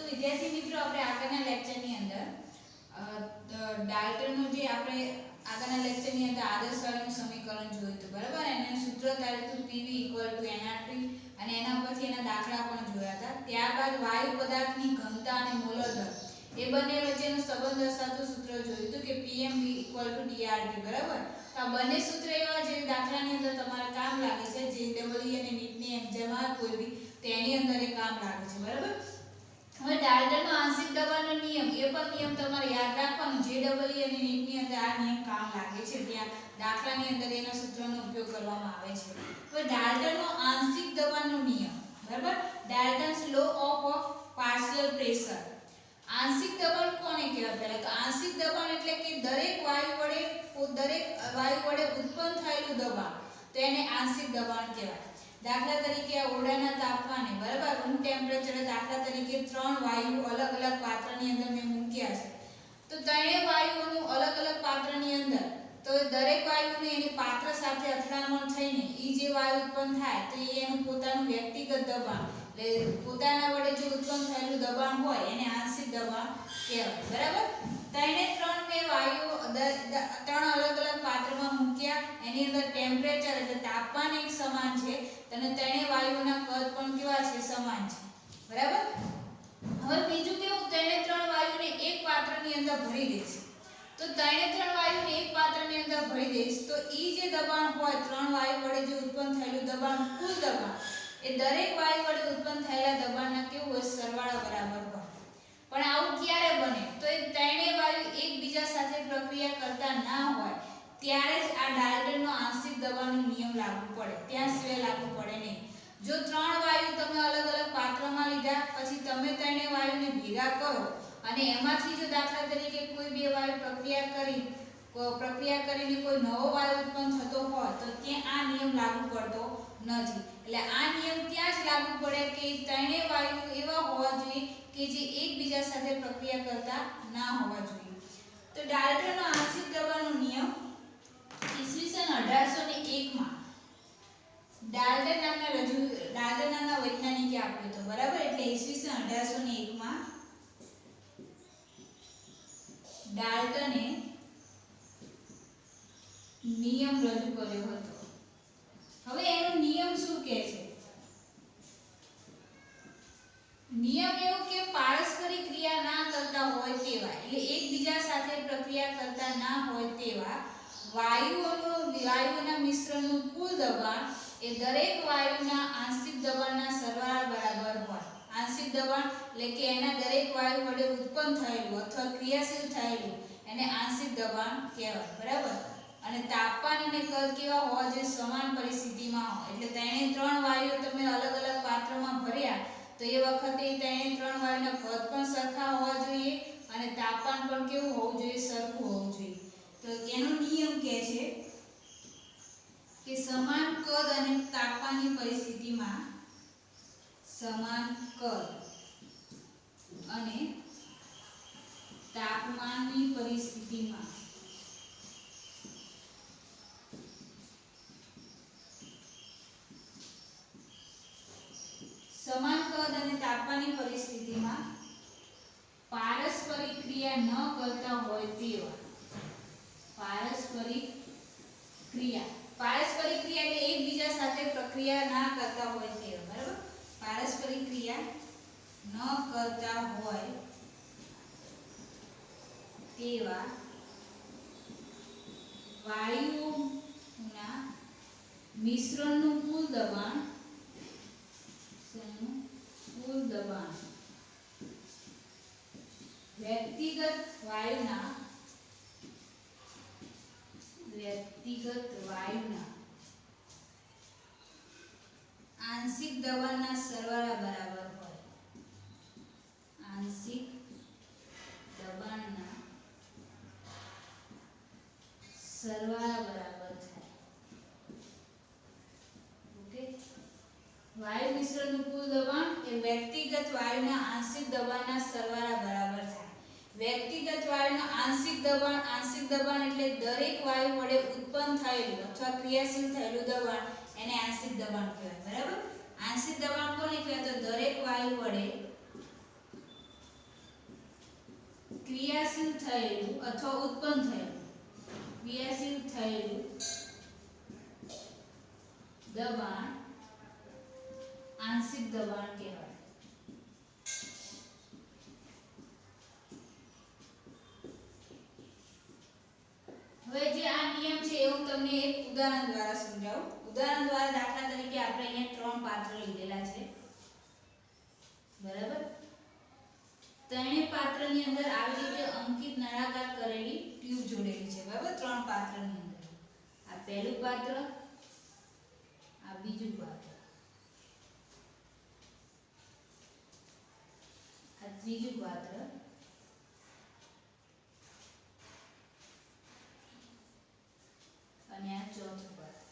વિદ્યાર્થી મિત્રો આપણે આગળના લેક્ચરની અંદર ડાલ્ટનનું જે આપણે આગળના લેક્ચરની અંદર આદર્શ વાયુનું સમીકરણ જોયું હતું બરાબર એનું સૂત્ર તાર્યું PV = nRT અને એના પરથી એના દાખલા પણ જોયા હતા। ત્યારબાદ વાયુ પદાર્થની ઘનતા અને મોલર દર એ બંને વચ્ચેનો સંબંધ દર્શાવતું સૂત્ર જોયું હતું કે PmV = DRT બરાબર। તો આ બંને સૂત્ર એવા જે દાખલાની અંદર તમારે કામ લાગે છે જે ડબલઈ અને નીટની એક્ઝામમાં કોઈ બી તેની અંદર એ કામ લાગે છે બરાબર। હવે ડાલ્ટનનો આંશિક દબાણનો નિયમ એ પણ નિયમ તમારે યાદ રાખવાનો જે ડબલઈ અને નીટની અંદર આ નિયમ કામ લાગે છે ત્યાં દાખલાની અંદર એના સૂત્રનો ઉપયોગ કરવામાં આવે છે। હવે ડાલ્ટનનો આંશિક દબાણનો નિયમ બરાબર ડાલ્ટન્સ લો ઓફ પાર્શિયલ પ્રેશર। આંશિક દબાણ કોને કહેવાય પહેલા તો આંશિક દબાણ એટલે કે દરેક વાયુ વડે ઉત્પન્ન થયેલું દબાણ તો એને આંશિક દબાણ કહેવાય। દાખલા તરીકે આ ઓરડાના તાપમાને બરાબર રૂમ ટેમ્પરેચર દાખલા તરીકે 3 વાયુ અલગ અલગ પાત્રની અંદર મેં મૂક્યા છે તો ત્રણેય વાયુઓનું અલગ અલગ પાત્રની અંદર તો દરેક વાયુને એની પાત્ર સાથે અથડામણ થઈને ઈ જે વાયુ ઉત્પન્ન થાય તો એનું પોતાનું વ્યક્તિગત દબાણ એટલે પોતાના વડે જે ઉત્પન્ન થયેલું દબાણ હોય એને આંશિક દબાણ કહેવાય બરાબર। ત્રણ મેં વાયુ ત્રણ અલગ અલગ પાત્રમાં મૂક્યા એની અંદર ટેમ્પરેચર એટલે તાપમાન એક સમાન છે અને ત્રણેય વાયુઓના કદ પણ કેવા છે સમાન છે બરાબર। હવે બીજું કેવું ત્રણ વાયુને એક પાત્રની અંદર ભરી દઈશ તો ત્રણ વાયુને એક પાત્રની અંદર ભરી દઈશ તો ઈ જે દબાણ હોય ત્રણ વાયુ વડે જે ઉત્પન્ન થયેલું દબાણ કુલ દબાણ એ દરેક વાયુ વડે ઉત્પન્ન થયેલા દબાણના કેવું હોય સરવાળા બરાબર હોય। પણ આવું ક્યારે બને તો એ ત્રણેય વાયુ એકબીજા સાથે પ્રક્રિયા કરતા ના હોય ત્યારે જ આ ડાલ્ટનનો આંશિક દબાણનો નિયમ લાગુ પડે ત્યાં સિવાય લાગુ પડે નહીં। જો ત્રણ વાયુ તમે અલગ અલગ પાત્રમાં લીધા પછી તમે ત્રણેય વાયુને ભેગા કરો અને એમાંથી જો દાખલા તરીકે કોઈ બે વાયુ પ્રક્રિયા કરીને કોઈ નવો વાયુ ઉત્પન્ન થતો હોય તો ત્યાં આ નિયમ લાગુ પડતો નથી। એટલે આ નિયમ ત્યાં જ લાગુ પડે કે ત્રણેય વાયુ એવા હોવા જોઈએ કે જે એકબીજા સાથે પ્રક્રિયા કરતા ના હોવા જોઈએ। તો ડાલ્ટનનો આંશિક દબાણનો નિયમ ઈસવીસન 1801 માં ડાલ્ટન નામના વૈજ્ઞાનિકે આપ્યો હતો બરાબર। એટલે ઈસવીસન 1801 માં ડાલ્ટને નિયમ રજૂ કર્યો હતો। હવે એનો નિયમ શું કહે છે? નિયમ એવો કે પારસ્પરિક ક્રિયા ના કરતા હોય તેવા એટલે એકબીજા સાથે પ્રક્રિયા કરતા ના હોય તેવા વાયુઓના મિશ્રણનું કુલ દબાણ એ દરેક વાયુના આંશિક દબાણના સરવાળા બરાબર હોય। આંશિક દબાણ એટલે કે એના દરેક વાયુ વડે ઉત્પન્ન થયેલું અથવા ક્રિયાશીલ થયેલું એને આંશિક દબાણ કહેવાય બરાબર। અને તાપમાન અને કદ કેવા હોવા જોઈએ સમાન પરિસ્થિતિમાં હોય એટલે ત્રણ વાયુઓ તમે અલગ અલગ પાત્રમાં ભર્યા તો એ વખતે ત્રણ વાયુના કદ પણ સરખા હોવા જોઈએ અને તાપમાન પણ કેવું હોવું જોઈએ સરખું હોવું જોઈએ। તો એનો નિયમ કહે છે કે સમાન કદ અને તાપમાનની પરિસ્થિતિમાં સમાન કદ અને તાપમાનની પરિસ્થિતિમાં પારસ્પરિક ક્રિયા ન કરતા હોય તેવા પારસ્પરિક ક્રિયા એટલે એકબીજા સાથે પ્રક્રિયા ના કરતા હોય તેવા બરાબર। પારસ્પરિક ક્રિયા ન કરતા હોય તેવા વાયુઓના મિશ્રણનું કુલ દબાણ વ્યક્તિગત વાયુના આંશિક દબાણના સરવાળા બરાબર હોય। આંશિક દબાણના સરવાળા બરાબર થાય ઓકે। વાયુ મિશ્રણનું કુલ દબાણ એ વ્યક્તિગત વાયુના આંશિક દબાણના સરવાળા બરાબર થાય। વ્યક્તિગત વાયુના આંશિક દબાણ એટલે દરેક વાયુ વડે ઉત્પન્ન થયેલું અથવા ક્રિયાશીલ થયેલું દબાણ એને આંશિક દબાણ કહેવાય બરાબર। આંશિક દબાણ કોને કહેવાય તો દરેક વાયુ વડે ક્રિયાશીલ થયેલું અથવા ઉત્પન્ન થયેલું ક્રિયાશીલ થયેલું દબાણ આંશિક દબાણ કહેવાય. હવે જે આ નિયમ છે એ હું તમને એક ઉદાહરણ દ્વારા સમજાવું. ઉદાહરણ દ્વારા દાખલા તરીકે આપણે અહીંયા ત્રણ પાત્ર લીધેલા છે, બરાબર. ત્રણેય પાત્રની અંદર આવી રીતે અંકિત નળાકાર કરેલી ટ્યુબ જોડેલી છે, બરાબર. ત્રણ પાત્રની અંદર આ પહેલું પાત્ર, આ બીજું પાત્ર, આ ત્રીજું પાત્ર અને આ ચોથું પાત્ર.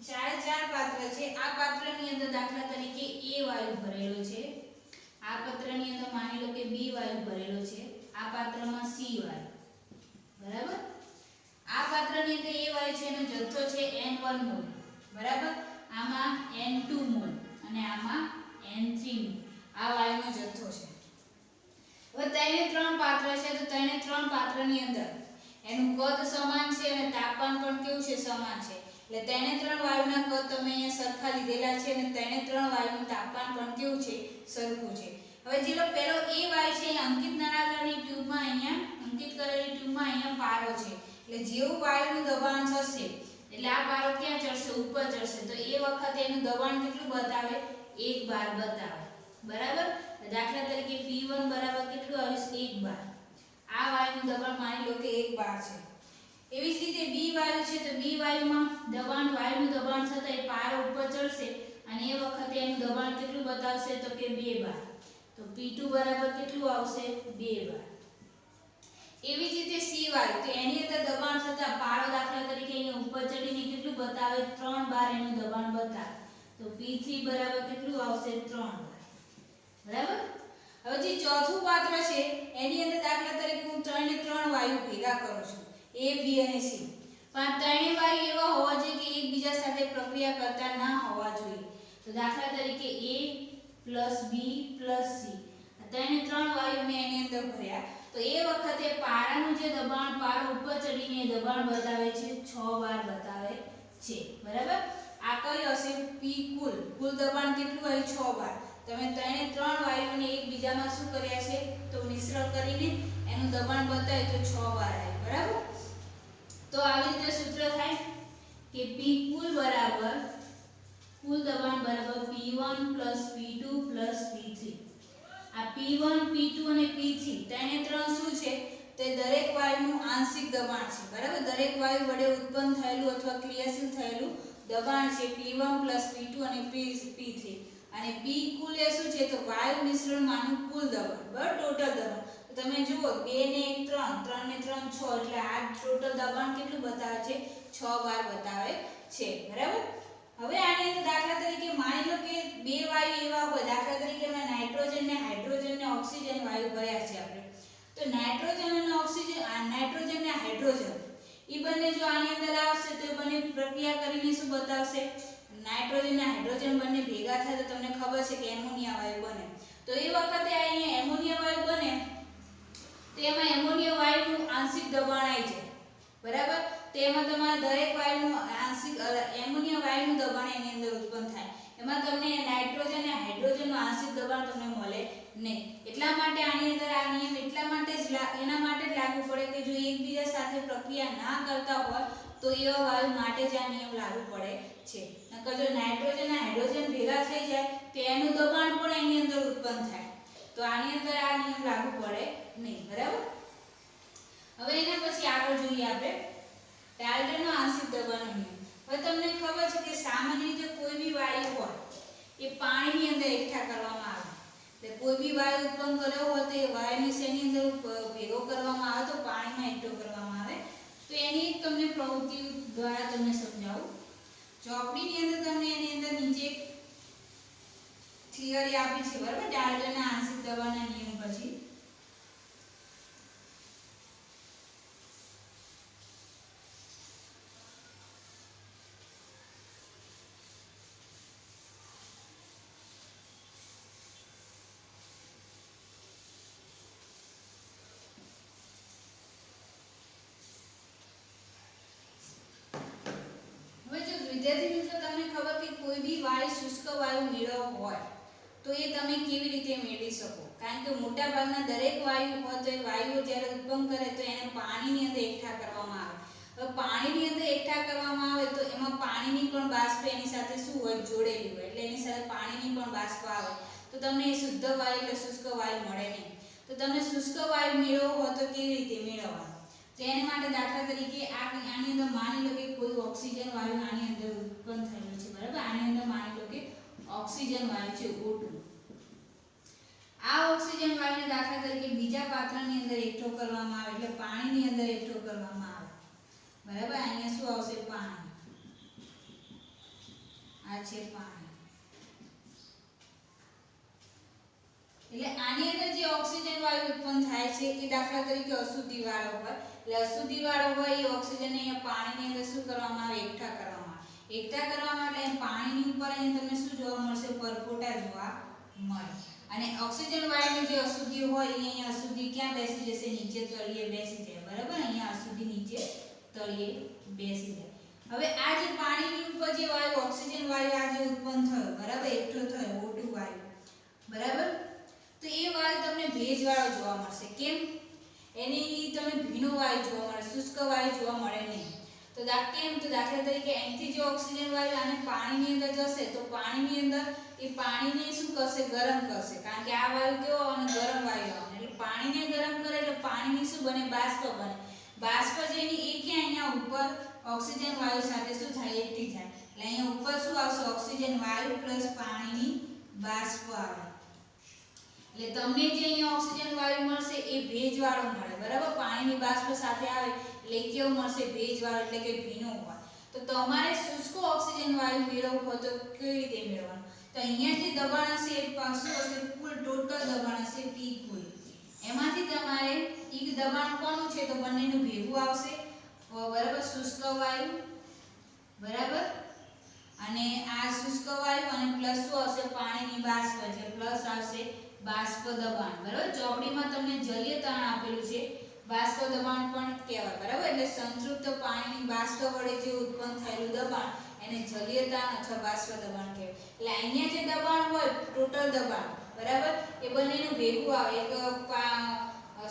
ચાર પાત્ર છે. આ પાત્રની અંદર દાખલા તરીકે A વાયુ ભરેલો છે, આ પાત્રની અંદર માની લો કે B વાયુ ભરેલો છે, આ પાત્રમાં C વાયુ, બરાબર. આ પાત્રની અંદર A વાયુ છે એનો જથ્થો છે N1 મોલ, બરાબર. આમાં N2 મોલ અને આમાં N3 મોલ આ વાયુનો જથ્થો છે. હવે ત્રણ પાત્ર છે તો ત્રણ પાત્રની અંદર એનું કદ સમાન છે અને તાપમાન પણ કેવું છે, સમાન છે. એટલે ત્રણ વાયુના કદ તમે અહીંયા સરખા લીધેલા છે અને ત્રણ વાયુનું તાપમાન પણ કેવું છે, સરખું છે. હવે જે પેલો A વાયુ છે એ અંકિત નળાકારની ટ્યુબમાં અહીંયા અંકિત કરેલી ટ્યુબમાં અહીંયા પારો છે. એટલે જેવું વાયુનું દબાણ થશે એટલે આ પારો ક્યાં ચડશે, ઉપર ચડશે. તો એ વખતે એનું દબાણ કેટલું બતાવે, 1 બાર બતાવે, બરાબર. દાખલા તરીકે P1 બરાબર કેટલું આવશે, 1 બાર. આ વાયુનું દબાણ માની લો કે 1 બાર છે. એવી જ રીતે B વાયુ છે તો B વાયુમાં વાયુનું દબાણ થતા એ પારો ઉપર ચડશે અને એ વખતે એનું દબાણ કેટલું બતાવશે તો કે 2 બાર. તો P2 બરાબર કેટલું આવશે, 2 બાર. એવી જ રીતે C વાયુ તો એની અંદર દબાણ થતા પારો દાખલા તરીકે અહીંયા ઉપર ચડીને કેટલું બતાવે, 3 બાર એનું દબાણ બતાવે. તો P3 બરાબર કેટલું આવશે, 3 બાર, બરાબર. હવે જે ચોથું પાત્ર છે એની અંદર દાખલા તરીકે હું 3 વાયુ ભેગા કરું છું, A B અને C. પણ ત્રણેય વાયુ એવા હોવા જોઈએ કે એકબીજા સાથે પ્રક્રિયા કરતા ના હોવા જોઈએ. તો દાખલા તરીકે A + B + C ત્રણ વાયુ મેં એની અંદર ભર્યા. તો એ વખતે પારાનું જે દબાણ પારો ઉપર ચડીને દબાણ બતાવે છે 6 વાર બતાવે છે, બરાબર. આ કઈ હશે, P કુલ દબાણ કેટલું હોય, 6 વાર. તમે ત્રણ વાયુઓને એકબીજામાં શું કર્યા છે તો મિશ્રણ કરીને એનું દબાણ બતાવે તો 6 વાર આવે, બરાબર. તો આવી રીતે સૂત્ર થાય કે P કુલ દબાણ બરાબર P1 + P2 + P3. આ P1 P2 અને P3 ત્રણ શું છે તે દરેક વાયુનું આંશિક દબાણ છે, બરાબર. દરેક વાયુ વડે ઉત્પન્ન થયેલું અથવા ક્રિયાશીલ થયેલું દબાણ છે P1 + P2 અને P3. અને P કુલ એ શું છે તો વાયુ મિશ્રણમાંનું કુલ દબાણ, બરાબર, ટોટલ દબાણ. તો તમે જુઓ 2 ને 1 3, 3 ને 3 6 એટલે આ ટોટલ દબાણ કેટલું બતાવે છે, 6 વાર બતાવે છે, બરાબર. હવે આની અંદર દાખલા તરીકે માની લો કે બે વાયુ એવા હોય, દાખલા તરીકે મેં નાઇટ્રોજન ને હાઇડ્રોજન ને ઓક્સિજન વાયુ ભર્યા છે આપણે. તો નાઇટ્રોજન અને ઓક્સિજન, નાઇટ્રોજન ને હાઇડ્રોજન એ બંને જો આની અંદર આવશે તો બંને પ્રક્રિયા કરીને શું બતાવશે, નાઇટ્રોજન અને હાઇડ્રોજન બંને ભેગા થાય તો તમને ખબર છે કે એમોનિયા વાયુ બને. તો એ વખતે અહીંયા એમોનિયા વાયુ બને તો એમાં એમોનિયા વાયુનું આંશિક દબાણ આવી જાય, બરાબર. તેમાં તમારા દરેક વાયુનું આંશિક એમોનિયા વાયુનું દબાણ એની અંદર ઉત્પન્ન થાય. એમાં તમને નાઇટ્રોજન અને હાઇડ્રોજનનું આંશિક દબાણ તમને મળે નહીં. એટલા માટે આની અંદર આ નિયમ એટલા માટે જ એના માટે જ લાગુ પડે કે જો એકબીજા સાથે પ્રક્રિયા ના કરતા હોય તો એવા વાયુ માટે જ આ નિયમ લાગુ પડે છે. નકર જો નાઇટ્રોજન અને હાઇડ્રોજન ભેગા થઈ જાય તો એનું દબાણ પણ એની અંદર ઉત્પન્ન થાય. તો આની અંદર આ નિયમ લાગુ પડે નહીં, બરાબર. હવે એના પછી આગળ જોઈએ આપણે ડાલ્ટનનો આંશિક દબાણનો નિયમ. હવે તમને ખબર છે કે સામાન્ય રીતે કોઈ બી વાયુ હોય એ પાણીની અંદર એકઠા કરવામાં આવે. એટલે કોઈ બી વાયુ ઉત્પન્ન કર્યો હોય તો એ વાયુને શેની અંદર ભેગો કરવામાં આવે તો પાણીમાં એકઠો કરવામાં આવે. તો એની એક તમને પ્રવૃત્તિ દ્વારા તમને સમજાવું. ચોપડીની અંદર તમને એની અંદર નીચે થિયરી આપી છે, બરાબર, ડાલ્ટનના આંશિક દબાણના નિયમ પછી. કોઈ બી વાયુ શુષ્ક વાયુ મેળવવો હોય તો એ તમે કેવી રીતે મેળવી શકો? કારણ કે મોટા ભાગના દરેક વાયુ હોય તો એ વાયુઓ જ્યારે ઉત્પન્ન કરે તો એને પાણીની અંદર એકઠા કરવામાં આવે. હવે પાણીની અંદર એકઠા કરવામાં આવે તો એમાં પાણીની પણ બાષ્પ એની સાથે શું હોય? જોડેલી હોય. એટલે એની સાથે પાણીની પણ બાષ્પ આવે તો તમને એ શુદ્ધ વાયુ એટલે શુષ્ક વાયુ મળે નહીં. તો તમે શુષ્ક વાયુ મેળવવો હોય તો કેવી રીતે મેળવવા? તો એના માટે દાખલા તરીકે આની અંદર માની લો કે કોઈ ઓક્સિજન વાયુ આની અંદર ઉત્પન્ન થયેલો છે, બરાબર? આની અંદર માની લો કે ઓક્સિજન વાયુ છે O2. આ ઓક્સિજન વાયુને દાખલા તરીકે બીજા પાત્રની અંદર એકઠો કરવામાં આવે એટલે પાણીની અંદર એકઠો કરવામાં આવે, બરાબર? અહીંયા શું આવશે? પાણી. આ છે પાણી. એટલે આની અંદર જે ઓક્સિજન વાયુ ઉત્પન્ન થાય છે એ દાખલા તરીકે અશુદ્ધિ વાળો હોય. એટલે અશુદ્ધિ વાળો હોય એ ઓક્સિજન અહીંયા પાણીની અંદર શું કરવામાં આવે? એકઠા કરવામાં આવે. એકઠા કરવામાં એટલે પાણીની ઉપર અહીંયા તમને શું જોવા મળશે? પરપોટા જોવા મળે. અને ઓક્સિજન વાયુની જે અશુદ્ધિ હોય એ અહીંયા અશુદ્ધિ ક્યાં બેસી જશે? નીચે તળિયે બેસી જાય, બરાબર? અહીંયા અશુદ્ધિ નીચે તળિયે બેસી જાય. હવે આ જે પાણીની ઉપર જે વાયુ ઓક્સિજન વાયુ આ જે ઉત્પન્ન થયો, બરાબર? એકઠો થયો O2 વાયુ, બરાબર? તો એ વાયુ તમને ભેજવાળો જોવા મળશે. કેમ? એની તમને ભીનો વાયુ જોવા મળે, શુષ્ક વાયુ જોવા મળે નહીં. તો કેમ? તો દાખલા તરીકે અહીંથી જે ઓક્સિજન વાયુ આને પાણીની અંદર જશે તો પાણીની અંદર એ પાણીને શું કરશે? ગરમ કરશે. કારણ કે આ વાયુ કેવો અને ગરમ વાયુ આવે એટલે પાણીને ગરમ કરે એટલે પાણીની શું બને? બાષ્પ બને. બાષ્પ જેની એ ક્યાં? અહીંયા ઉપર ઓક્સિજન વાયુ સાથે શું થાય? એકઠી થાય. એટલે અહીંયા ઉપર શું આવશે? ઓક્સિજન વાયુ પ્લસ પાણીની બાષ્પ આવે. એટલે તમને જે અહીંયા ઓક્સિજન વાયુ મળશે એ ભેજવાળો મળે, બરાબર? પાણીની બાષ્પ સાથે આવે એટલે કેવો મળશે? ભેજવાળો એટલે કે ભીનો હોય. તો તમારે શુષ્ક ઓક્સિજન વાયુ મેળવવું હોય તો કેવી રીતે મેળવવાનું? તો અહીંયા જે દબાણ હશે એ પાછું હશે કુલ ટોટલ દબાણ હશે P કુલ. એમાંથી તમારે એક દબાણ કોનું છે? તો બંનેનું ભેગું આવશે, બરાબર? શુષ્ક વાયુ, બરાબર? અને આ શુષ્ક વાયુ અને પ્લસ શું આવશે? પાણીની બાષ્પ એટલે પ્લસ આવશે બાષ્પ દબાણ, બરાબર? ચોપડીમાં તમને જલીય તાણ આપેલું છે, બાષ્પ દબાણ પણ કહેવાય, બરાબર? એટલે સંતૃપ્ત પાણીની બાષ્પ વડે જે ઉત્પન્ન થયેલું દબાણ એને જલીય તાણ અથવા બાષ્પ દબાણ કહેવાય. એટલે અહીંયા જે દબાણ હોય ટોટલ દબાણ, બરાબર? એ બંનેનું ભેગું આવે. એક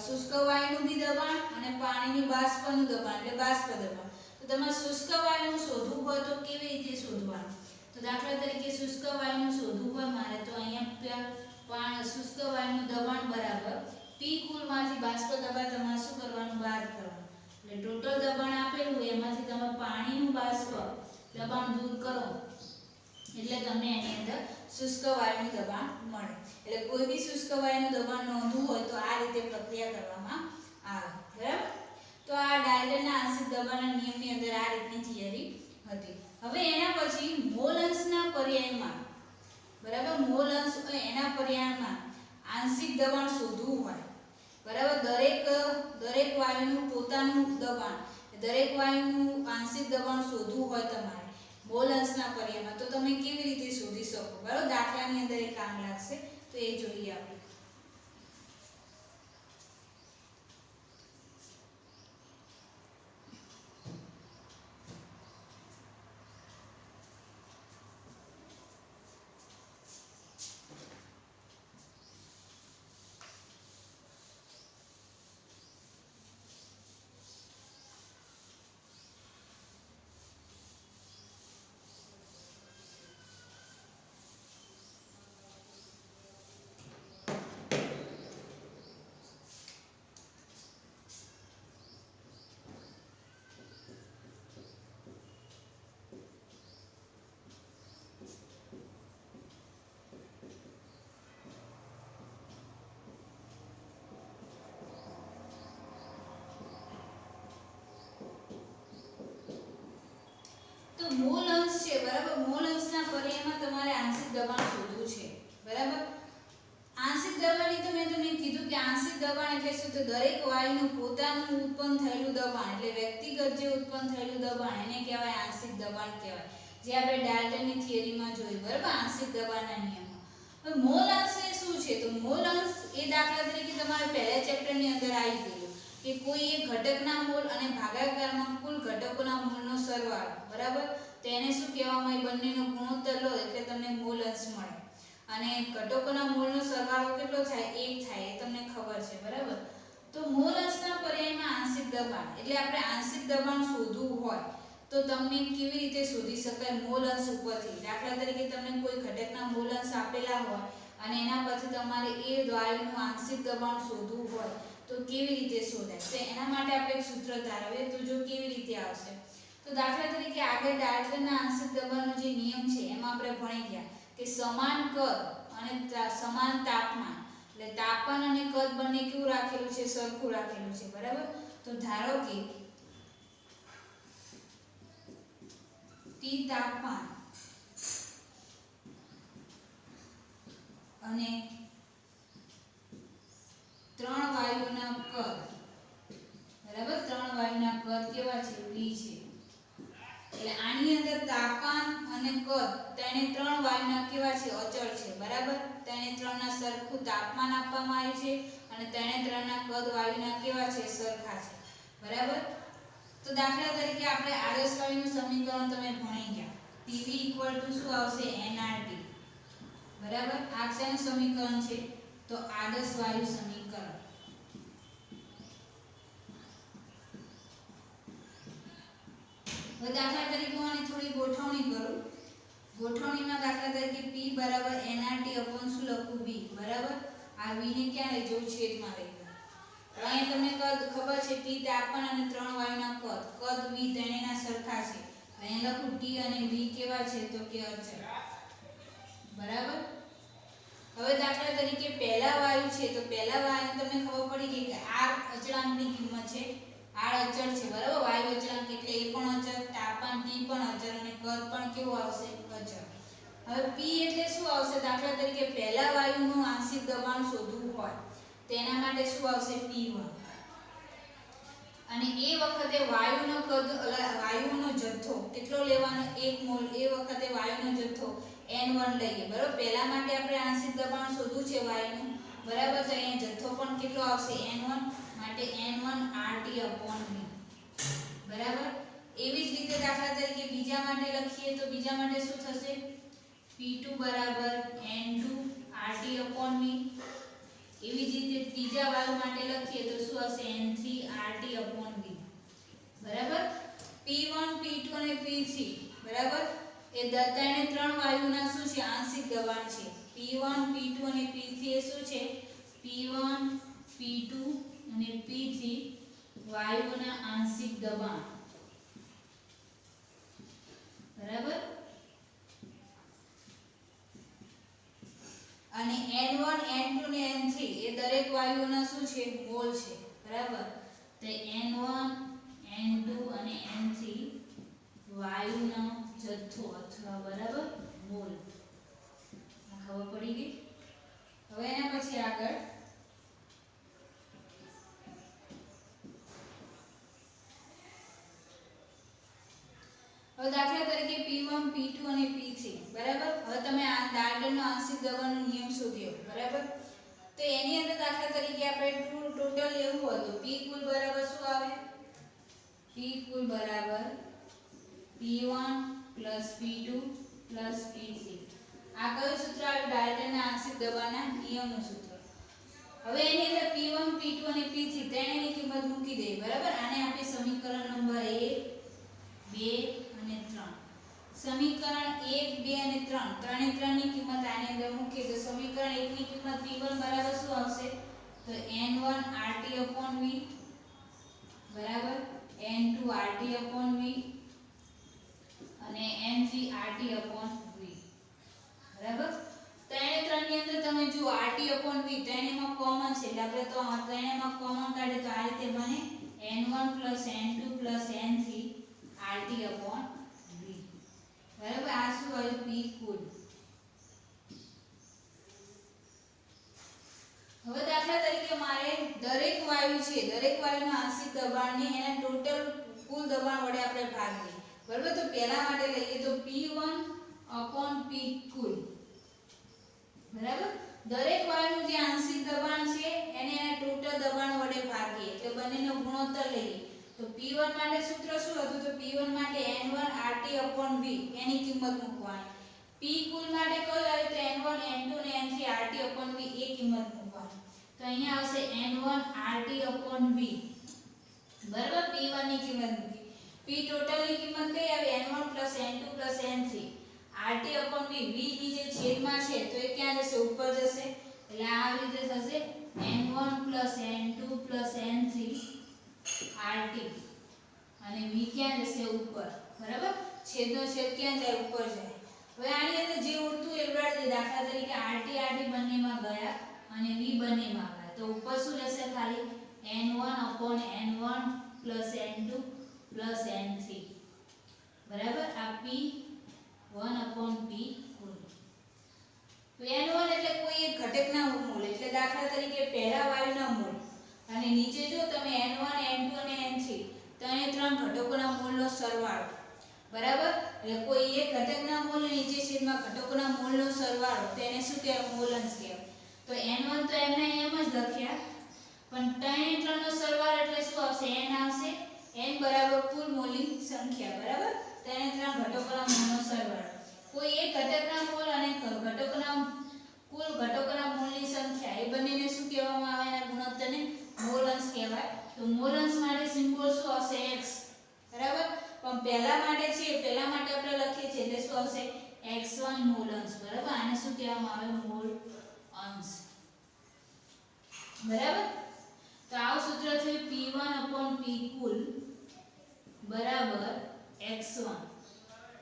શુષ્ક વાયુનું બી દબાણ અને પાણીની બાષ્પનું દબાણ એટલે બાષ્પ દબાણ. તો તમારે શુષ્ક વાયુનું શોધવું હોય તો કેવી રીતે શોધવાનું? તો દાખલા તરીકે શુષ્ક વાયુનું શોધવું હોય મારે તો અહીંયા શુષ્ક વાયુનું દબાણ બરાબર P કુલમાંથી બાષ્પ દબાણ તમારે શું કરવાનું? બાદ કરવાનું. એટલે ટોટલ દબાણ આપેલું એમાંથી તમે પાણીનું બાષ્પ દબાણ દૂર કરો એટલે તમને એની અંદર શુષ્ક વાયુનું દબાણ મળે. એટલે કોઈ બી શુષ્ક વાયુનું દબાણ નોંધવું હોય તો આ રીતે પ્રક્રિયા કરવામાં આવે, બરાબર? તો આ ડાયલ્ટનના આંશિક દબાણના નિયમની અંદર આ રીતની થિયરી હતી. હવે એના પછી મોલ અંશના પર્યાયમાં, બરાબર? મોલ અંશ એના પર્યાયમાં આંશિક દબાણ શોધવું હોય, બરાબર? દરેક વાયુનું પોતાનું દબાણ, દરેક વાયુનું આંશિક દબાણ શોધવું હોય તમારે મોલ અંશના પર્યાયમાં તો તમે કેવી રીતે શોધી શકો? બરાબર? દાખલાની અંદર એ કામ લાગશે તો એ જોઈએ આપણે. મોલ અંશ છે, બરાબર? મોલ અંશના પર્યાયમાં તમારે આંશિક દબાણ શોધવું છે, બરાબર? આંશિક દબાણની તો મેં તમને કીધું કે આંશિક દબાણ એટલે શું? તો દરેક વાયુનું પોતાનું ઉત્પન્ન થયેલું દબાણ એટલે વ્યક્તિગત જે ઉત્પન્ન થયેલું દબાણ એને કહેવાય આંશિક દબાણ કહેવાય, જે આપણે ડાલ્ટનની થિયરીમાં જોયું, બરાબર? આંશિક દબાણના નિયમો. હવે મોલ અંશ એ શું છે? તો મોલ અંશ એ દાખલા તરીકે તમારે પહેલા ચેપ્ટરની અંદર આવી ગયું કે કોઈ એક ઘટકના મોલ અને ભાગાકારમાં કુલ ઘટકોના મોલનો સરવાળો, બરાબર? તેને શું કહેવામાં આવે? બંનેનો ગુણોત્તર લો એટલે તમને મોલ અંશ મળે. અને ઘટકોના મોલનો સરવાળો કેટલો થાય? 1 થાય, એ તમને ખબર છે, બરાબર? તો મોલ અંશના પર્યાયમાં આંશિક દબાણ, એટલે આપણે આંશિક દબાણ શોધવું હોય તો તમને કેવી રીતે શોધી શકાય? મોલ અંશ ઉપરથી. દાખલા તરીકે તમને કોઈ ઘટકના મોલ અંશ આપેલા હોય અને એના પછી તમારે એ વાયુનું આંશિક દબાણ શોધવું હોય તો કેવી રીતે શોધાય? તો એના માટે આપણે એક સૂત્ર ધારવીએ. તો જો કેવી રીતે આવશે, તો દાખલા તરીકે આગળ ડાલ્ટનના આંશિક દબાણનો જે નિયમ છે એમાં આપણે ભણી ગયા કે સમાન કદ અને સમાન તાપમાન, એટલે તાપમાન અને કદ બંને કેવું રાખેલું છે? સરખું રાખેલું છે, બરાબર? તો ધારો કે T તાપમાન અને 3 વાયુના કદ, બરાબર? 3 વાયુના કદ કેવા છે? V છે. એટલે આની અંદર તાપમાન અને કદ તેને 3 વાયુના કેવા છે? અચળ છે, બરાબર? તેને 3 ના સરખું તાપમાન આપવામાં આવ્યું છે અને તેને 3 ના કદ વાયુના કેવા છે? સરખા છે, બરાબર? તો દાખલા તરીકે આપણે આદર્શ વાયુનું સમીકરણ તમે ભણી ગયા. PV શું આવશે? nRT, બરાબર? આ શેનું સમીકરણ છે? તો આદર્શ વાયુ સમીકરણ. હવે દાખલા તરીકે હું આની થોડી ગોઠવણી કરું. ગોઠવણીમાં દાખલા તરીકે P nRT શું લખું? V, બરાબર? આ V ને ક્યાં લઈ જવું? છેદમાં લઈ જવું. અહીંયા તમને કદ ખબર છે? T તાપમાન અને 3 વાયુના કદ V ત્રણેયના સરખા છે. અહીંયા લખું T અને V કેવા છે? તો કે અચળ, બરાબર? હવે દાખલા તરીકે પહેલા વાયુ છે તો પહેલા વાયુ તમને ખબર પડી ગઈ કે R અચળાંકની કિંમત છે. R અચળ છે, બરાબર? વાયુ અચળાંક એટલે એ પણ અચળ, તાપમાન T પણ અચળ અને કદ પણ કેવું આવશે? અચળ. હવે P એટલે શું આવશે? દાખલા તરીકે પહેલા વાયુનું આંશિક દબાણ શોધવું હોય તેના માટે શું આવશે? P1. અને એ વખતે વાયુનો કદ, વાયુનો જથ્થો કેટલો લેવાનો? 1 મોલ. એ વખતે વાયુનો જથ્થો N1 લઈએ, બરાબર? પહેલા માટે આપણે આંશિક દબાણ શોધવું છે વાયુનું, બરાબર? તો અહીંયા જથ્થો પણ કેટલો આવશે? N1, માટે N1 RT/V, બરાબર? એવી જ રીતે દાખલા તરીકે બીજા માટે લખીએ તો બીજા માટે શું થશે? P2 N2 RT/V. એવી જ રીતે ત્રીજા વાયુ માટે લખીએ તો શું હશે? N3 RT/V, બરાબર? P1 P2 અને P3, બરાબર? એ ત્રણે 3 વાયુના શું છે? આંશિક દબાણ છે. P1 P2 અને P3 એ શું છે? P1 P2 અને P3 વાયુઓના આંશિક દબાણ, બરાબર? અને N1 N2 અને N3 એ દરેક વાયુઓના શું છે? મોલ છે, બરાબર? તો N1 N2 અને N3 વાયુનો જથ્થો અથવા, બરાબર, મોલ. ખબર પડી ગઈ? હવે એના પછી આગળ દાખલા તરીકે P1 P2 અને P3, બરાબર? હવે તમે આ ડાલ્ટનનો આંશિક દબાણનો નિયમ શોધ્યો, બરાબર? તો એની અંદર દાખલા તરીકે આપણે ટોટલ લેવું હોય તો P કુલ બરાબર શું આવે? P કુલ બરાબર P1 P2 P3. આ કયું સૂત્ર આવ્યું? ડાલ્ટનના આંશિક દબાણના નિયમનું સૂત્ર. હવે એની અંદર P1 P2 અને P3 ત્રણેયની કિંમત મૂકી દઈએ, બરાબર? આને આપણે સમીકરણ નંબર 1 2 અને 3. સમીકરણ 1 2 અને 3 ત્રણે ત્રણની કિંમત આની અંદર મૂકીએ તો સમીકરણ 1 ની કિંમત P1 બરાબર શું આવશે? તો N1 RT/V, બરાબર? N2 RT/V અને N3 RT/V, બરાબર? ત્રણે ત્રણની અંદર તમે જુઓ RT/V ત્રણેયમાં કોમન છે એટલે આપણે તો ત્રણેયમાં કોમન કાઢીએ તો આ રીતે બને N1 N2 N3 RT/V, બરાબર? આ શું આવ્યું? P કુલ. હવે દાખલા તરીકે મારે દરેક વાયુ છે, દરેક વાયુના આંશિક દબાણને એના ટોટલ કુલ દબાણ વડે આપણે ભાગીએ, બરાબર? તો પહેલા માટે લઈએ તો P1/P કુલ, બરાબર? દરેક વાયુનું જે આંશિક દબાણ છે એને એના ટોટલ દબાણ વડે ભાગીએ એટલે બંનેનો ગુણોત્તર લઈએ તો P1 માટે સૂત્ર શું હતું તો P1 માટે N1 RT/V એની કિંમત મૂકવાની. P કુલ માટે કયો આવ્યો તો N1 N2 ને N3 RT/V એ કિંમત મૂકવાની. તો અહીંયા આવશે N1 RT/V બરાબર. P1 ની કિંમત મૂકી. P ટોટલ ની કિંમત કઈ આવી N1 N2 N3 RT/V V ની જે છેદમાં છે તો એ ક્યાં જશે ઉપર જશે એટલે આ આવી રીતે થશે N1 N2 N3 RT અને V ક્યાં જશે ઉપર બરાબર. છેદનો છેદ ક્યાં જાય ઉપર જાય. હવે આની અંદર જે ઉડતું એ ઉડાડી દે. દાખલા તરીકે RT બંનેમાં ગયા અને V બંનેમાં ગયા તો ઉપર શું રહેશે ખાલી N1/N1 N2 N3 બરાબર. આ P1/P કુલ. તો N1 એટલે કોઈ એક ઘટકના મોલ એટલે દાખલા તરીકે પહેલા વાયુના મોલ અને નીચે જો તમે N1 N2 અને N3 ત્રણ ઘટકોના મોલનો સરવાળો બરાબર. એટલે કોઈ એક ઘટકના મોલ નીચે છેદમાં ઘટકોના મોલનો સરવાળો તેને શું કહેવાય મોલંશ કહેવાય. તો N1 તો એમને એમ જ લખ્યા પણ ત્રણનો સરવાળો એટલે શું આવશે N આવશે. N બરાબર કુલ મોલની સંખ્યા બરાબર. ત્રણ ઘટકોના મોલનો સરવાળો. કોઈ એક ઘટકના મોલ અને કુલ ઘટકોના મોલની સંખ્યા એ બંનેને શું કહેવામાં આવે એના ગુણોત્તરને મોલંશ કહેવાય. તો મોલંશ માટે સિમ્બોલ શું આવશે x બરાબર. પણ પહેલા માટે આપણે લખીએ છીએ એટલે શું આવશે x1 મોલંશ બરાબર. આને શું કહેવામાં આવે મોલ અંશ બરાબર. તો આવું સૂત્ર થયું P1/P કુલ બરાબર x1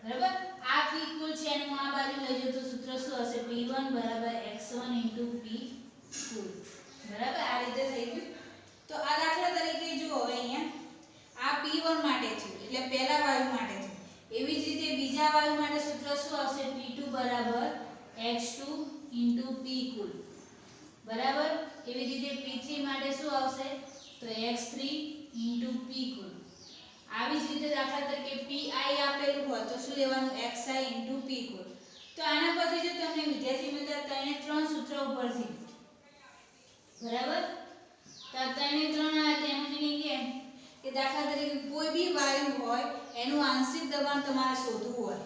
બરાબર. આ P કુલ છે એનું આ બાજુ લઈ જતો સૂત્ર શું હશે P1 = x1 * P કુલ બરાબર. આ રીતે થઈ ગયું. તો આ દાખલા તરીકે જુઓ હવે અહીંયા આ P1 માટે છે એટલે પહેલા વાયુ માટે છે. એવી જ રીતે બીજા વાયુ માટે સૂત્ર શું આવશે P2 = x2 * P કુલ બરાબર. એવી રીતે P3 માટે શું આવશે તો x3 * P કુલ. આવી જ રીતે દાખલા તરીકે Pi આપેલું હોય તો શું લેવાનું xi * P કુલ. તો આના પરથી જો તમને વિદ્યાર્થી મિત્રો ત્રણ સૂત્ર ઉપરથી બરાબર તો ત્રણ આ તેનું મીનિંગ એમ કે દાખલા તરીકે કોઈ બી વાયુ હોય એનું આંશિક દબાણ તમારે શોધવું હોય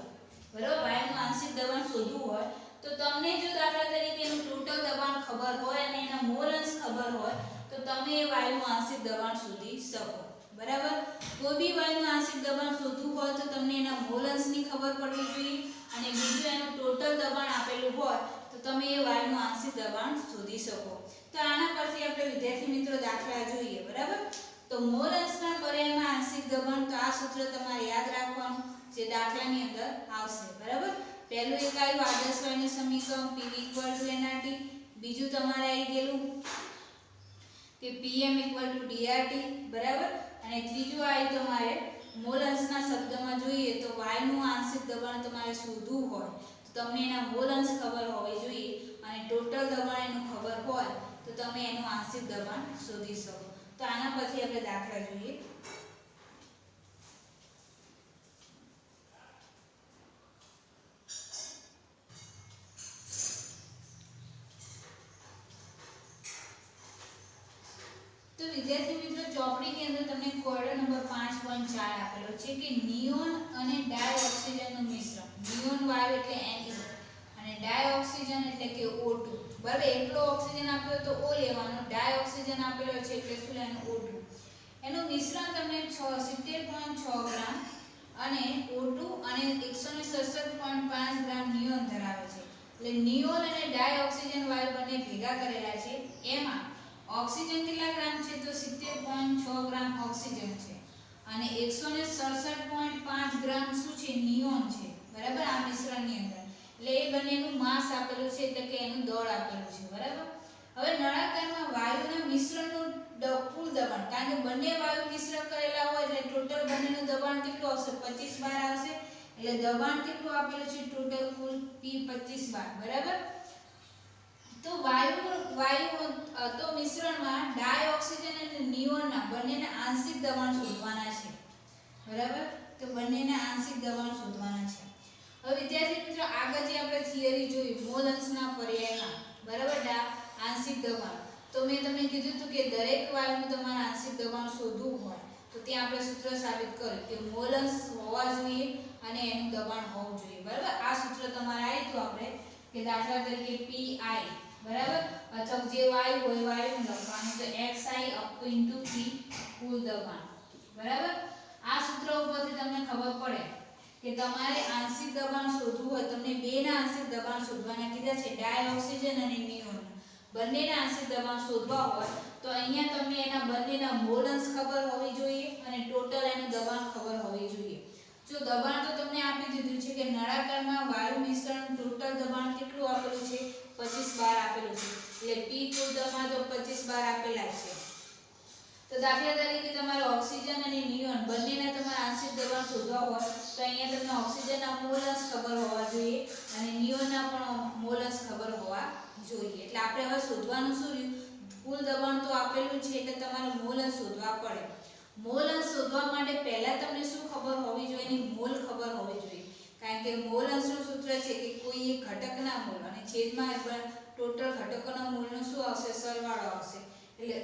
બરાબર. વાયુનું આંશિક દબાણ શોધવું હોય તો તમને જો દાખલા તરીકે એનું ટોટલ દબાણ ખબર હોય અને એના મોલ અંશ ખબર હોય તો તમે એ વાયુનું આંશિક દબાણ શોધી શકો બરાબર. કોઈ બી વાયુનું આંશિક દબાણ શોધવું હોય તો તમને એના મોલ અંશની ખબર પડવી જોઈએ અને બીજું એનું ટોટલ દબાણ આપેલું હોય તો તમે એ વાયુનું આંશિક દબાણ શોધી શકો. તો આના પરથી આપણે વિદ્યાર્થી મિત્રો દાખલા જોઈએ બરાબર. તો મોલ અંશના પર્યાયમાં આંશિક દબાણ તો આ સૂત્ર તમારે યાદ રાખવાનું જે દાખલાની અંદર આવશે બરાબર. પહેલું એક આવ્યું આદર્શ વાયુનું સમીકરણ P = nRT. બીજું તમારે આવી ગયેલું કે Pm = dRT બરાબર. અને ત્રીજું આવ્યું તમારે મોલ અંશના શબ્દમાં જોઈએ તો વાયુનું આંશિક દબાણ તમારે શોધવું હોય તો તમને એના મોલ અંશ ખબર હોવી જોઈએ અને ટોટલ દબાણ એનું ખબર હોય તો તમે એનું આંશિક દબાણ શોધી શકો. તો આના પછી આપણે દાખલા જોઈએ. તો વિદ્યાર્થી મિત્રો ચોપડીની અંદર તમને કોયડો નંબર 5.4 આપેલો છે કે નિયોન અને ડાયઓક્સિજનનું મિશ્રણ. નિયોન વાયુ એટલે Na અને ડાયઓક્સિજન એટલે કે O2 બરાબર. એકલો ઓક્સિજન આપ્યો તો O લેવાનો, ડાયઓક્સિજન આપેલો છે એટલે શું લેવાનું O2. એનું મિશ્રણ તમને 70.6 ગ્રામ અને O2 અને 167.5 ગ્રામ નિયોન ધરાવે છે. એટલે નિયોન અને ડાયઓક્સિજન વાયુ બંને ભેગા કરેલા છે. એમાં ઓક્સિજન કેટલા ગ્રામ છે તો 70.6 ગ્રામ ઓક્સિજન છે અને 167.5 ગ્રામ શું છે નિયોન છે બરાબર. આ મિશ્રણની અંદર એટલે એ બંનેનું માસ આપેલું છે એટલે કે એનું દળ આપેલું છે બરાબર. હવે નળાકારમાં વાયુના મિશ્રણનું કુલ દબાણ કારણ કે બંને વાયુ મિશ્ર કરેલા હોય એટલે ટોટલ બંનેનું દબાણ કેટલું આવશે 25 બાર આવશે. એટલે દબાણ કેટલું આપેલું છે ટોટલ કુલ P 25 બાર બરાબર. તો તો મિશ્રણમાં ડાયઓક્સિજન અને નિયોનના બંનેના આંશિક દબાણ શોધવાના છે બરાબર. તો બંનેના આંશિક દબાણ શોધવાના છે. હવે વિદ્યાર્થી મિત્રો આગળ જે આપણે થિયરી જોઈ મોલ અંશના પર્યાયમાં બરાબર આંશિક દબાણ તો મેં તમને કીધું હતું કે દરેક વાયુનું તમારે આંશિક દબાણ શોધવું તો ત્યાં આપણે સૂત્ર સાબિત કર્યું કે મોલ અંશ હોવા જોઈએ અને એનું દબાણ હોવું જોઈએ બરાબર આ સૂત્ર તમારે આવ્યું આપણે કે દાખલા તરીકે pi બરાબર અથવા જે વાયુ હોય વાયુનું લખવાનું તો xi * p કુલ દબાણ બરાબર આ સૂત્ર ઉપરથી તમને ખબર પડે કે તમારે આંશિક દબાણ શોધવું હોય તમને બેના આંશિક દબાણ શોધવાના કીધા છે ડાયઓક્સિજન અને નિયોન બંનેના આંશિક દબાણ શોધવા હોય તો અહીંયા તમને એના બંનેના મોલ અંશ ખબર હોવી જોઈએ અને ટોટલ એનું દબાણ ખબર હોવી જોઈએ જો દબાણ તો તમને આપી દીધું છે કે નળાકારમાં વાયુ મિશ્રણ ટોટલ દબાણ કેટલું આપેલું છે 25 બાર આપેલું છે એટલે P કુલ દબાણ તો 25 બાર આપેલા છે તો દાખલા તરીકે તમારે ઓક્સિજન અને નિયોન બંનેના તમારે આંશિક દબાણ શોધવા હોય તો અહીંયા તમને ઓક્સિજનના મોલ અંશ ખબર હોવા જોઈએ અને નિયોનના પણ મોલ અંશ ખબર હોવા જોઈએ એટલે આપણે હવે શોધવાનું શું રહ્યું કુલ દબાણ તો આપેલું છે એટલે તમારે મોલ અંશ શોધવા પડે મોલ અંશ શોધવા માટે પહેલા તમને શું ખબર હોવી જોઈએ એની મોલ ખબર હોવી જોઈએ કારણ કે મોલ અંશનું સૂત્ર છે કે કોઈ એક ઘટકના મોલ અને છેદમાં ટોટલ ઘટકોના મોલનો શું આવશે સરવાળો આવશે એટલે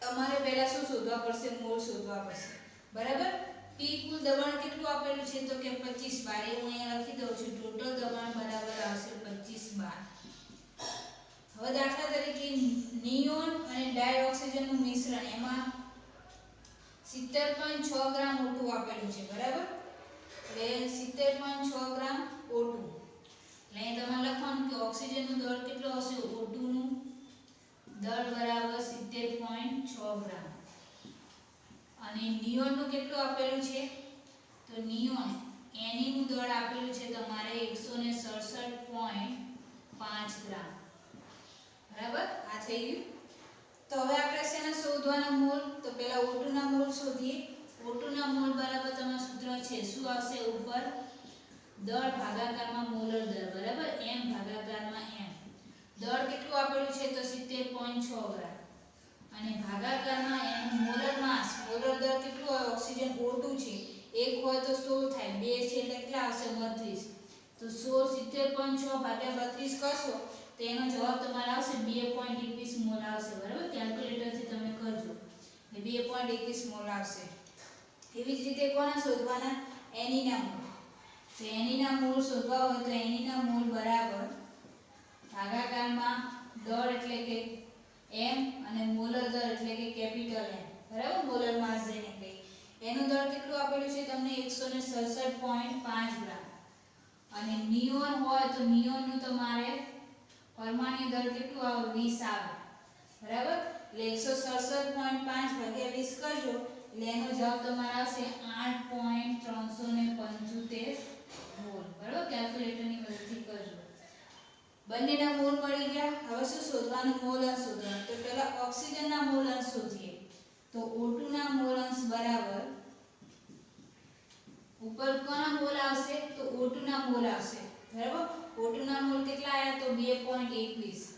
તમારે પહેલા શું શોધવા પડશે મોલ શોધવા પડશે બરાબર P કુલ દબાણ કેટલું આપેલું છે તો કે 25 બાર એ હું અહીંયા લખી દઉં છું ટોટલ દબાણ બરાબર આવશે 25 બાર હવે દાખલા તરીકે નિયોન અને ડાયઓક્સિજનનું મિશ્રણ એમાં 70.6 ગ્રામ O2 આપેલું છે બરાબર એટલે 70.6 ગ્રામ O2 એટલે અહીં તમારે લખવાનું કે ઓક્સિજનનું દળ કેટલો હશે O2 નું દળ બરાબર 70.6 ગ્રામ અને નિયોનનું કેટલું આપેલું છે તો નિયોન Ne નું દળ આપેલું છે તમારે 167.5 ગ્રામ બરાબર આ થઈ ગયું તો હવે આપણે શેના શોધવાના મોલ તો પહેલા O2 ના મોલ શોધીએ O2 ના મોલ બરાબર તમારું સૂત્ર છે શું આવશે ઉપર દળ ભાગાકારમાં મોલર દળ બરાબર m ભાગાકારમાં m દળ કેટલું આપેલું છે તો 70.6 ગ્રામ અને ભાગાકારમાં એનું મોલર માસ મોલર દળ કેટલું હોય ઓક્સિજન O2 છે એક હોય તો 16 થાય બે છે એટલે કેટલા આવશે 32 તો 16 70.6 ભાગ્યા 32 કરશો તો એનો જવાબ તમારો આવશે 2.21 મોલ આવશે બરાબર કેલ્ક્યુલેટરથી તમે કરજો એટલે 2.21 મોલ આવશે એવી જ રીતે કોના શોધવાના Ne ના મોલ તો Ne ના મોલ શોધવા હોય તો Ne ના મોલ બરાબર ભાગાકારમાં દળ એટલે કે m અને મોલર દળ એટલે કે કેપિટલ M બરાબર મોલર માસ જેને કહે એનું દળ કેટલું આપેલું છે તમને 167.5 ગ્રામ અને નિયોન હોય તો નિયોનનું તમારે પરમાણુ દળ કેટલું આવે 20 આવે બરાબર એટલે 167.5 ભાગ્યા 20 કરજો એટલે એનો જવાબ તમારો આવશે 8.375 મોલ બરાબર કેલ્ક્યુલેટરની મદદથી કરજો બંનેના મોલ મળી ગયા હવે શું શોધવાનું મોલ અંશ શોધવાનું તો પહેલા ઓક્સિજનના મોલ અંશ શોધીએ તો O2 ના મોલ અંશ બરાબર ઉપર કોના મોલ આવશે તો O2 ના મોલ આવશે બરાબર O2 ના મોલ કેટલા આયા તો 2.21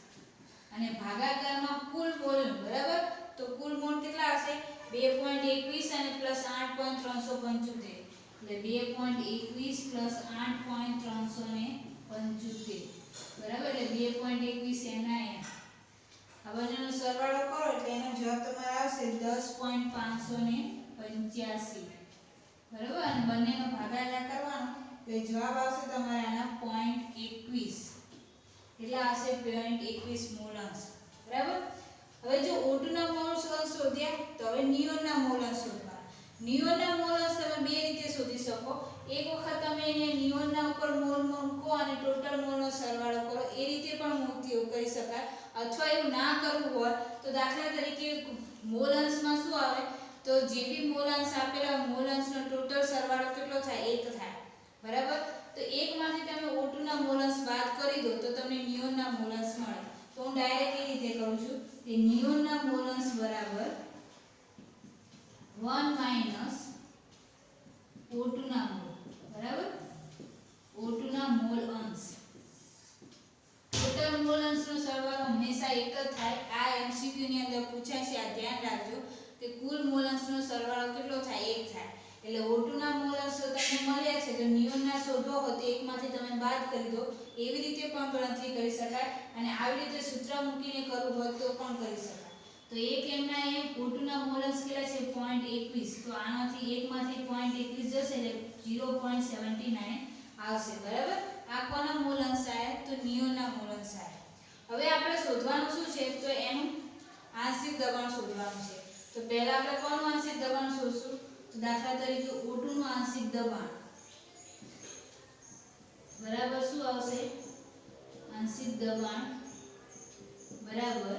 અને ભાગાકારમાં કુલ મોલ બરાબર તો કુલ મોલ કેટલા આવશે 2.21 અને પ્લસ 8.375 એટલે 2.21 પ્લસ 8.375 બરાબર એટલે 2.21 એના એમ હવે એનો સરવાળો કરો એટલે એનો જવાબ તમારો આવશે 10.585 બરાબર અને બંનેનો ભાગાકાર કરવાનો તો જવાબ આવશે તમારે આના 0.21 એટલા આવશે 0.21 મોલ અંશ બરાબર હવે જો O2 ના મોલ અંશ શોધ્યા તો હવે નિયોનના મોલ અંશ શોધવા નિયોનના મોલ અંશ તમે બે રીતે શોધી શકો એક વખત તમે એને નિયોનના ઉપર મોલ મૂકો અને ટોટલ મોલનો સરવાળો કરો એ રીતે પણ ઉપયોગ કરી શકાય અથવા એવું ના કરવું હોય તો દાખલા તરીકે મોલ અંશમાં શું આવે તો જે બી મોલ અંશ આપેલા મોલ અંશનો ટોટલ સરવાળો કેટલો થાય 1 થાય બરાબર તો એકમાંથી તમે O2 ના મોલ અંશ બાદ કરી દો તો તમને નિયોનના મોલ અંશ મળે તો હું ડાયરેક્ટ એ રીતે કરું છું કે નિયોનના મોલ અંશ બરાબર 1 માઈનસ O2 ના મોલ બરાબર O2 ના મોલ અંશ ટોટલ મોલ અંશનો સરવાળો હંમેશા એક જ થાય આ MCQ ની અંદર પૂછાય છે આ ધ્યાન રાખજો કે કુલ મોલ અંશનો સરવાળો કેટલો થાય 1 થાય એટલે O2 ના મોલ અંશ તમને મળ્યા છે તો નિયોનના શોધવો હોય તો એકમાંથી તમે બાદ કરી દો એવી રીતે પણ ગણતરી કરી શકાય અને આવી રીતે સૂત્ર મૂકીને કરવું હોય તો પણ કરી શકાય તો 1 એમના એ O2 ના મોલન્સ કેટલા છે 0.21 તો આનાથી 1 માંથી 0.21 જશે એટલે 0.79 આવશે બરાબર આ કોના મોલન્સ આયા તો નિયોનના મોલન્સ આયા હવે આપણે શોધવાનું શું છે તો એનું આંશિક દબાણ શોધવાનું છે તો પહેલા આપણે કોનું આંશિક દબાણ શોધશું તો દાખલા તરીકે O2 નું આંશિક દબાણ બરાબર શું આવશે આંશિક દબાણ બરાબર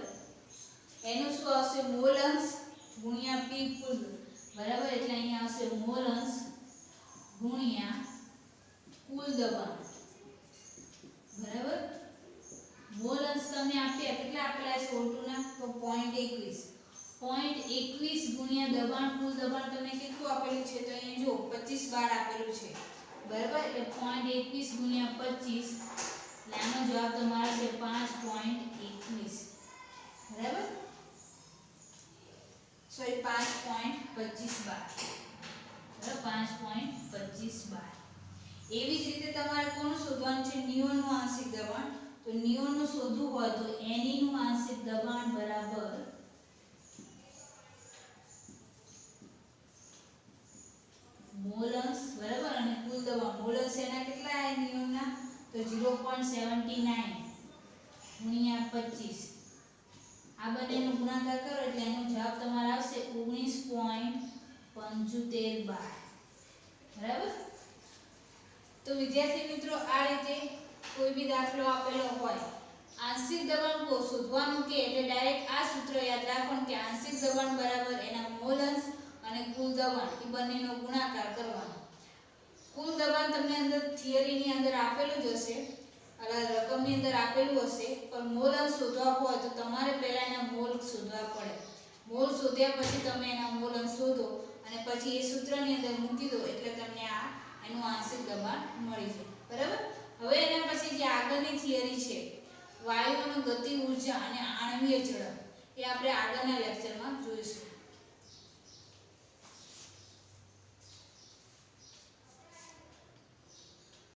એનું શું આવશે મોલન્સ ગુણ્યા P કુલ બરાબર એટલે અહીંયા આવશે મોલન્સ ગુણ્યા કુલ દબાણ બરાબર મોલન્સ તમને આપ્યા કેટલા આપેલા છે O2 ના તો 0.21 ગુણ્યા દબાણ કુલ દબાણ તમને કેટલું આપેલું છે તો અહીંયા જો 25 બાર આપેલું છે બરાબર એટલે 0.21 ગુણ્યા 25 એટલે આનો જવાબ તમારો છે 5.21 બરાબર સોરી 5.25 બાર બરાબર 5.25 બાર એવી જ રીતે તમારે કોનું શોધવાનું છે નિયોનનું આંશિક દબાણ તો નિયોનનું શોધવું હોય તો Ne નું આંશિક દબાણ બરાબર મોલન્સ બરાબર અને કુલ દબાણ મોલન્સ એના કેટલા આયા નિયોનના તો 0.79 ગુણ્યા 25 આ બંનેનો ગુણાકાર કરો એટલે એનો જવાબ તમારો આવશે 19.75 બાર બરાબર તો વિદ્યાર્થી મિત્રો આ રીતે કોઈ બી દાખલો આપેલો હોય આંશિક દબાણ શોધવાનું કે એટલે ડાયરેક્ટ આ સૂત્ર યાદ રાખવાનું કે આંશિક દબાણ બરાબર એના મોલન્સ અને કુલ દબાણ એ બંનેનો ગુણાકાર કરવાનો કુલ દબાણ તમને અંદર થિયરીની અંદર આપેલું જ હશે રકમની અંદર આપેલું હશે પણ મોલન્સ શોધવા હોય તો તમારે પહેલા એના મોલ શોધવા પડે મોલ શોધ્યા પછી તમે એના મોલન્સ શોધો અને પછી એ સૂત્રની અંદર મૂકી દો એટલે તમને આ એનું આંશિક દબાણ મળી જાય બરાબર હવે એના પછી જે આગળની થિયરી છે વાયુઓની ગતિ ઊર્જા અને આણ્વીય ઝડપ એ આપણે આગળના લેક્ચરમાં જોઈશું